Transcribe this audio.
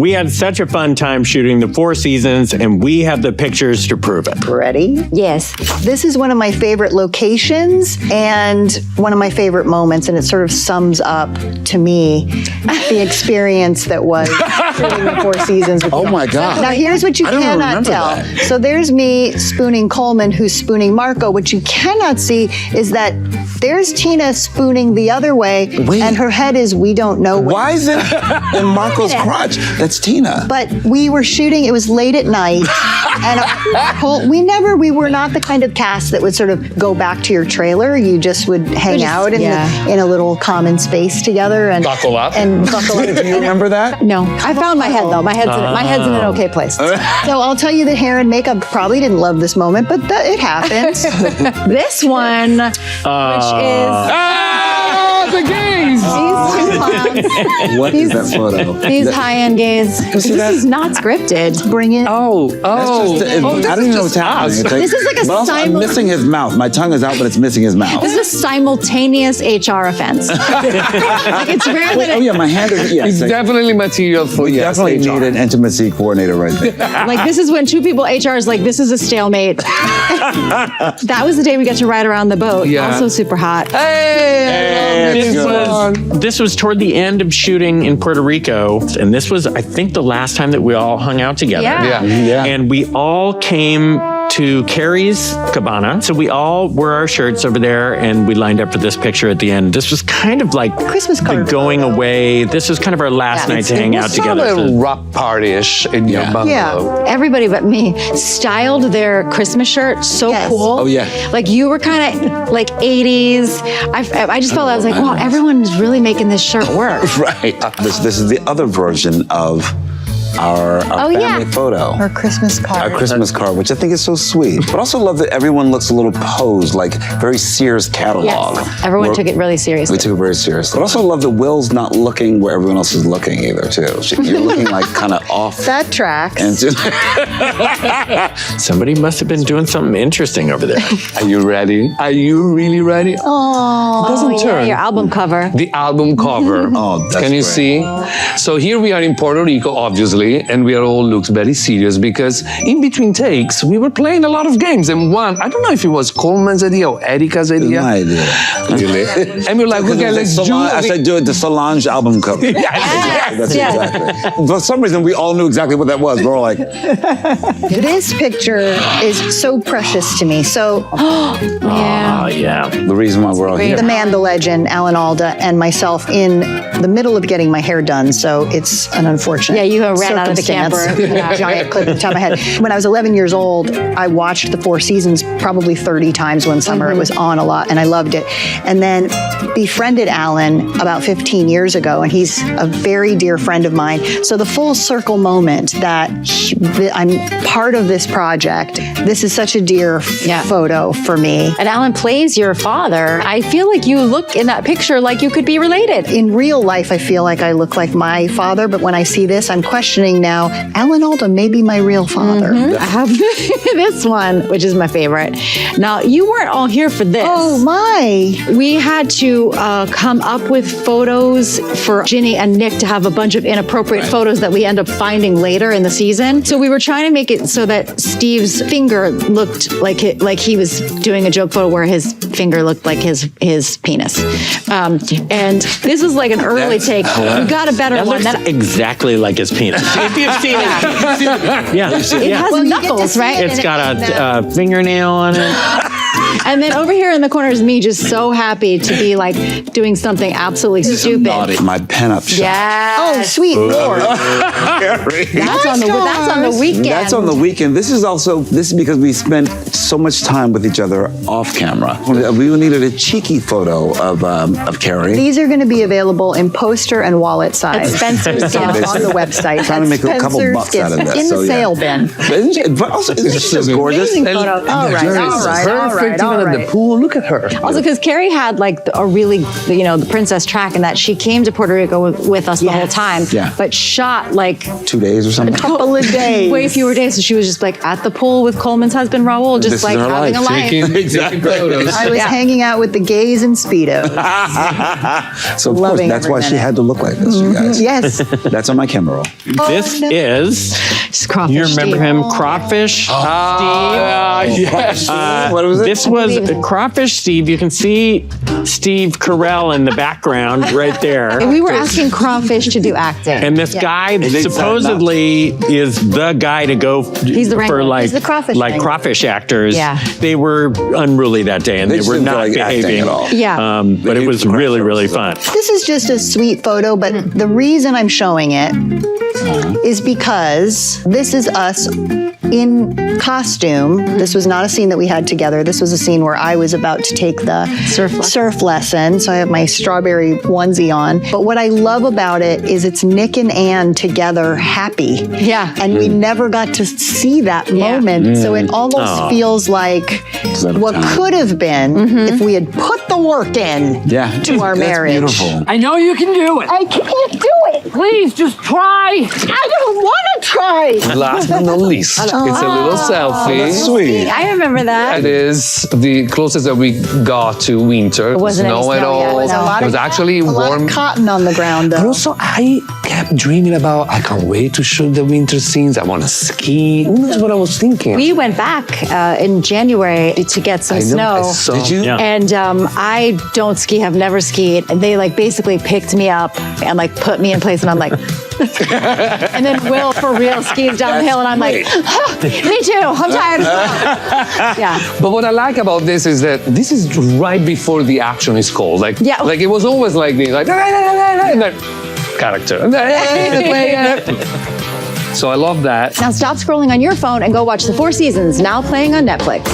We had such a fun time shooting the 4 seasons, and we have the pictures to prove it. Ready? Yes. This is one of my favorite locations and one of my favorite moments, and it sort of sums up to me the experience that was shooting the 4 seasons. Oh my God. Now here's what you I don't cannot remember tell. that. So there's me spooning Coleman, who's spooning Marco. What you cannot see is that there's Tina spooning the other way, Wait. and her head is, we don't know where. Why is it in Marco's crotch? That's Tina. But we were shooting, it was late at night, and we were not the kind of cast that would sort of go back to your trailer. You just would hang out in a little common space together and Buckle up. And buckle up. Do you remember that? No, I found my head though. My head's in an okay place. So I'll tell you that hair and makeup probably didn't love this moment, but it happens. This one, which is The gays! these 2 clowns. What is that photo? These high-end gays. This is not scripted. Bring it. Oh, I don't even know what's happening. It's This is like a but also, I'm missing his mouth. My tongue is out, but it's missing his mouth. This is a simultaneous HR offense. Like it's rare that Oh yeah, my hand is. It's Yes, definitely material for we yes, definitely HR. need an intimacy coordinator right there. like this is when 2 people HR is like, this is a stalemate. That was the day we got to ride around the boat. Yeah. Also super hot. Hey, It's this good. one. This was toward the end of shooting in Puerto Rico, and this was, I think, the last time that we all hung out together. Yeah. Yeah. And we all came to Carrie's cabana. So we all wore our shirts over there, and we lined up for this picture at the end. This was kind of like Christmas card the going away. This was kind of our last night to hang out together. It was So- a rock party-ish in your bungalow. Yeah. Everybody but me styled their Christmas shirt so Yes. cool. Oh, yeah. Like you were kind of like 80s. I just felt I was like, wow, everyone's really making this shirt work. Right. This is the other version of our family yeah. photo. Our Christmas card. Our Christmas card, which I think is so sweet. But also love that everyone looks a little posed, like very Sears catalog. Yes. Everyone We're- took it really seriously. We took it very seriously. But also love that Will's not looking where everyone else is looking either, too. You're looking like kind of off. That tracks. And just, Somebody must have been doing something interesting over there. Are you ready? Are you really ready? Oh, doesn't yeah, turn. your album cover. The album cover. Oh, that's Can you great. see? So here we are in Puerto Rico, obviously, and we are all looks very serious because in between takes, we were playing a lot of games. And one, I don't know if it was Coleman's idea or Erica's idea. my idea. Really? And we're like, okay, let's do I said do it the Solange album cover. That's yes. exactly. For some reason, we all knew exactly what that was. We're all like, This picture is so precious to me. So Yeah. Oh, yeah. the reason why we're all here. the man, the legend, Alan Alda, and myself in the middle of getting my hair done. So it's an unfortunate. Yeah, you ran out of the circumstance. camper. Yeah. Giant clip at the top of my head. When I was 11 years old, I watched the 4 seasons probably 30 times one summer. It was on a lot, and I loved it. And then befriended Alan about 15 years ago, and he's a very dear friend of mine. So the full circle moment that I'm part of this project. This is such a dear photo for me. And Alan plays your father. I feel like you look in that picture like you could be related. In real life, I feel like I look like my father, but when I see this, I'm questioning now, Alan Alda may be my real father. I have this one, which is my favorite. Now, you weren't all here for this. Oh my. We had to come up with photos for Ginny and Nick to have a bunch of inappropriate photos that we end up finding later in the season. So we were trying to make it so that Steve's finger looked like he was doing a joke photo where his finger looked like his penis. And this is like an early take. We got a better That one. looks exactly like his penis. If you've seen it. Yeah. It has Well, you get to knuckles, see right? it. It's got a fingernail on it. And then over here in the corner is me just so happy to be like doing something absolutely stupid. My pen-up shot. Yeah. Oh, sweet Lord. That's on the weekend. That's on the weekend. This is because we spent so much time with each other off camera. We needed a cheeky photo of Carrie. These are going to be available in poster and wallet size. At Spencer's on the website. Trying to make a couple Spencer's bucks out of Gifts. this. In the sale bin. But also, isn't she just gorgeous? All right. Perfect even all at the right. pool. Look at her. Also, because Carrie had like a really, the princess track, and that she came to Puerto Rico with us the whole time, Yeah. but shot like 2 days or something. Couple of days. way fewer days. So she was just like at the pool with Coleman's husband Raul, just This is like her having life. a life. Taking photos. I was hanging out with the gays in Speedos. So of course, Loving that's every why she minute. had to look like this, you guys. Yes. That's on my camera roll. This is, Just crawfish. you remember Steve. him, Crawfish Yes. What was it? This was Crawfish Steve. You can see Steve Carell in the background right there. And we were asking Crawfish to do acting. And this guy think supposedly is the guy to go He's the for wrangler. like, He's the crawfish like wrangler. crawfish actors. Yeah. They were unruly that day and They they, just were didn't feel not like acting behaving at all. Yeah. But it was really, really fun. This is just a sweet photo, but the reason I'm showing it is because this is us in costume. This was not a scene that we had together. This was a scene where I was about to take the surf lesson. So I have my strawberry onesie on. But what I love about it is it's Nick and Anne together happy. Yeah. And we never got to see that moment. So it almost feels like that a what time? could have been if we had put the work in to our That's marriage. beautiful. I know you can do it. I can't do it. Please just try. I don't want to try. Last but not least, it's a little selfie. That's sweet. I remember that. It is the closest that we got to winter. wasn't any snow at snow yet. all. It was a lot It was of- actually a lot warm. of cotton on the ground, But though. also, I kept dreaming about, I can't wait to shoot the winter scenes. I want to ski. Who knows what I was thinking? We went back in January to get some I know, snow. I saw. Did you? Yeah. And I don't ski, have never skied. And they like basically picked me up and like put me in place, and I'm like, and then Will for real skis down the hill, and I'm like, me too. I'm tired as well. Yeah. But what I like about this is that this is right before the action is called. Like, Yeah. like it was always like this, like, and then character. And then, so I love that. Now stop scrolling on your phone and go watch The Four Seasons, now playing on Netflix.